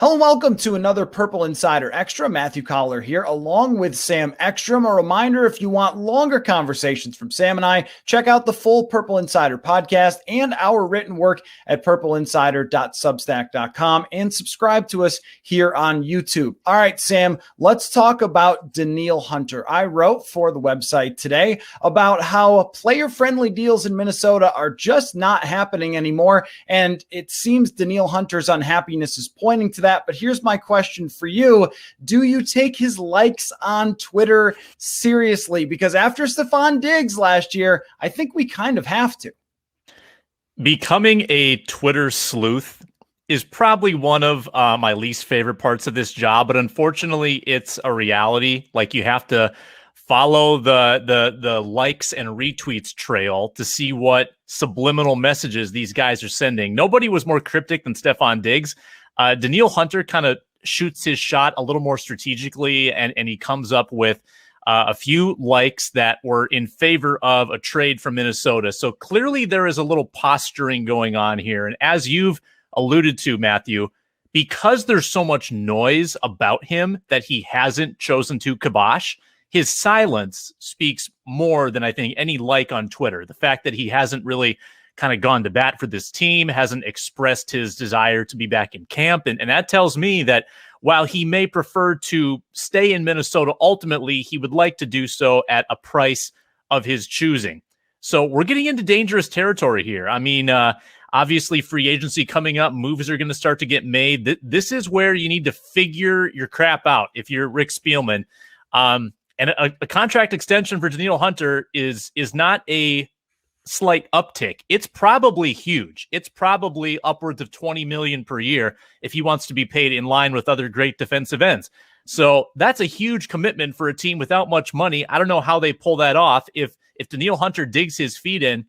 Hello and welcome to another Purple Insider Extra. Matthew Coller here, along with Sam Ekstrom. A reminder, if you want longer conversations from Sam and I, check out the full Purple Insider podcast and our written work at purpleinsider.substack.com and subscribe to us here on YouTube. All right, Sam, let's talk about Danielle Hunter. I wrote for the website today about how player-friendly deals in Minnesota are just not happening anymore, and it seems Danielle Hunter's unhappiness is pointing to that. But here's my question for you. Do you take his likes on Twitter seriously? Because after Stephon Diggs last year, I think we kind of have to. Becoming a Twitter sleuth is probably one of my least favorite parts of this job, but unfortunately it's a reality. Like, you have to follow the likes and retweets trail to see what subliminal messages these guys are sending. Nobody was more cryptic than Stephon Diggs. Danielle Hunter kind of shoots his shot a little more strategically, and he comes up with a few likes that were in favor of a trade from Minnesota. So clearly there is a little posturing going on here. And as you've alluded to, Matthew, because there's so much noise about him that he hasn't chosen to kibosh, his silence speaks more than I think any like on Twitter. The fact that he hasn't really kind of gone to bat for this team, hasn't expressed his desire to be back in camp. And that tells me that while he may prefer to stay in Minnesota, ultimately he would like to do so at a price of his choosing. So we're getting into dangerous territory here. I mean, obviously free agency coming up, moves are going to start to get made. This is where you need to figure your crap out if you're Rick Spielman. And a contract extension for Danielle Hunter is not a slight uptick. It's probably huge. It's probably upwards of $20 million per year if he wants to be paid in line with other great defensive ends. So that's a huge commitment for a team without much money. I don't know how they pull that off. If Danielle Hunter digs his feet in,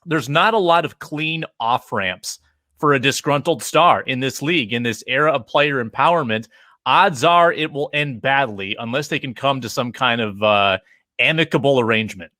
there's not a lot of clean off-ramps for a disgruntled star in this league, in this era of player empowerment. Odds are it will end badly unless they can come to some kind of amicable arrangement.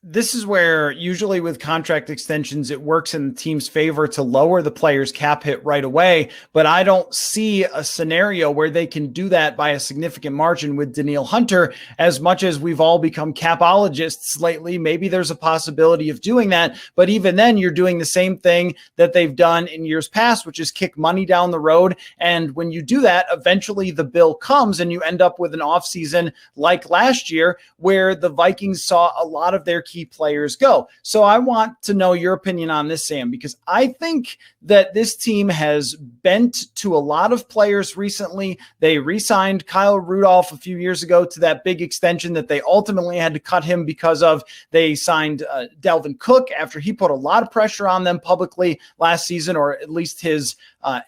This is where usually with contract extensions, it works in the team's favor to lower the player's cap hit right away. But I don't see a scenario where they can do that by a significant margin with Danielle Hunter. As much as we've all become capologists lately, maybe there's a possibility of doing that. But even then, you're doing the same thing that they've done in years past, which is kick money down the road. And when you do that, eventually the bill comes and you end up with an offseason like last year, where the Vikings saw a lot of their key players go. So I want to know your opinion on this, Sam, because I think that this team has bent to a lot of players recently. They re-signed Kyle Rudolph a few years ago to that big extension that they ultimately had to cut him because of. They signed Dalvin Cook after he put a lot of pressure on them publicly last season, or at least his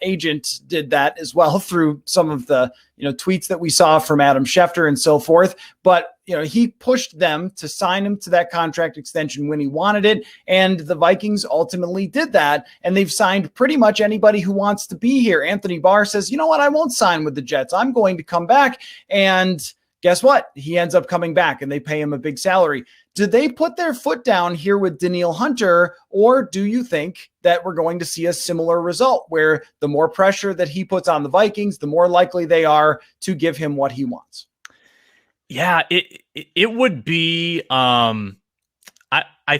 agent did that as well through some of the tweets that we saw from Adam Schefter and so forth. But he pushed them to sign him to that contract extension when he wanted it, and the Vikings ultimately did that, and they've signed pretty much anybody who wants to be here. Anthony Barr says, you know what, I won't sign with the Jets. I'm going to come back. And guess what? He ends up coming back, and they pay him a big salary. Do they put their foot down here with Danielle Hunter, or do you think that we're going to see a similar result where the more pressure that he puts on the Vikings, the more likely they are to give him what he wants? Yeah, it would be, I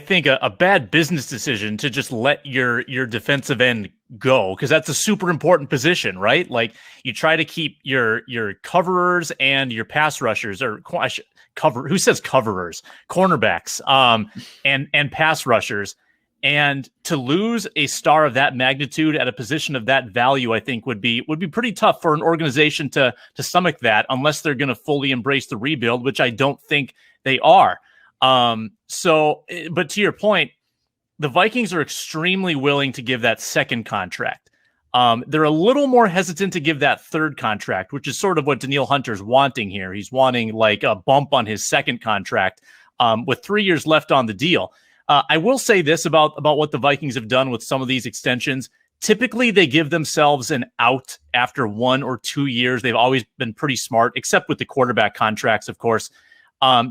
think, a bad business decision to just let your defensive end go, because that's a super important position, right? Like, you try to keep your coverers and your pass rushers, or who says coverers? Cornerbacks, and pass rushers. And to lose a star of that magnitude at a position of that value, I think would be pretty tough for an organization to stomach that, unless they're going to fully embrace the rebuild, which I don't think they are. But to your point, the Vikings are extremely willing to give that second contract. They're a little more hesitant to give that third contract, which is sort of what Danielle Hunter's wanting here. He's wanting like a bump on his second contract with 3 years left on the deal. I will say this about what the Vikings have done with some of these extensions. Typically, they give themselves an out after 1 or 2 years. They've always been pretty smart, except with the quarterback contracts, of course.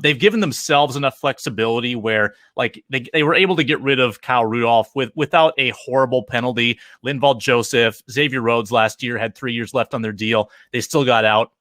They've given themselves enough flexibility where like they were able to get rid of Kyle Rudolph without a horrible penalty. Linval Joseph, Xavier Rhodes last year had 3 years left on their deal. They still got out.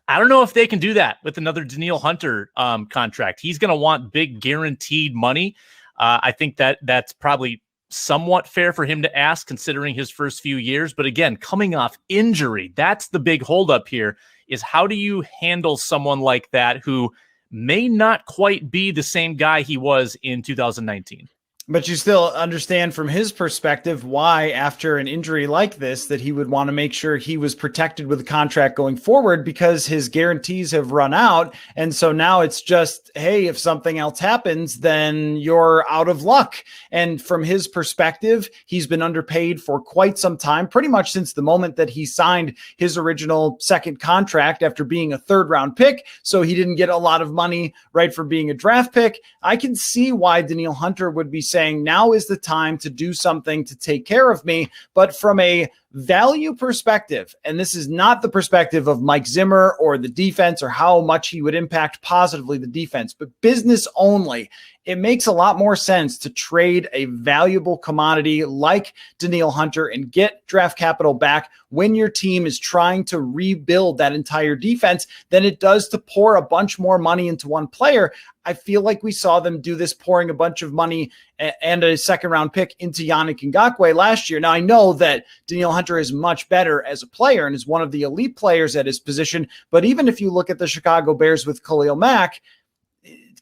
I don't know if they can do that with another Danielle Hunter contract. He's going to want big guaranteed money. I think that's probably somewhat fair for him to ask considering his first few years. But again, coming off injury, that's the big holdup here is how do you handle someone like that who may not quite be the same guy he was in 2019. But you still understand from his perspective why, after an injury like this, that he would want to make sure he was protected with a contract going forward because his guarantees have run out. And so now it's just, hey, if something else happens, then you're out of luck. And from his perspective, he's been underpaid for quite some time, pretty much since the moment that he signed his original second contract after being a third-round pick. So he didn't get a lot of money right for being a draft pick. I can see why Danielle Hunter would be saying, now is the time to do something to take care of me. But from a value perspective, and this is not the perspective of Mike Zimmer or the defense or how much he would impact positively the defense, but business only, it makes a lot more sense to trade a valuable commodity like Danielle Hunter and get draft capital back when your team is trying to rebuild that entire defense than it does to pour a bunch more money into one player. I feel like we saw them do this, pouring a bunch of money and a second-round pick into Yannick Ngakoue last year. Now, I know that Danielle Hunter is much better as a player and is one of the elite players at his position, but even if you look at the Chicago Bears with Khalil Mack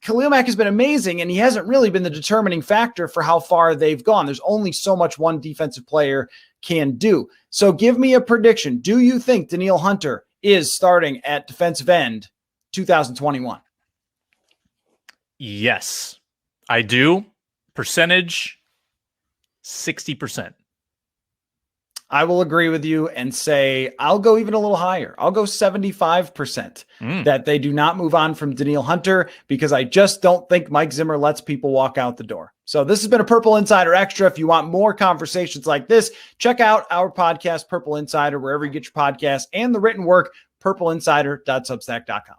has been amazing, and he hasn't really been the determining factor for how far they've gone. There's only so much one defensive player can do. So give me a prediction. Do you think Danielle Hunter is starting at defensive end 2021? Yes, I do. Percentage, 60%. I will agree with you and say I'll go even a little higher. I'll go 75% that they do not move on from Danielle Hunter because I just don't think Mike Zimmer lets people walk out the door. So this has been a Purple Insider Extra. If you want more conversations like this, check out our podcast, Purple Insider, wherever you get your podcasts, and the written work, purpleinsider.substack.com.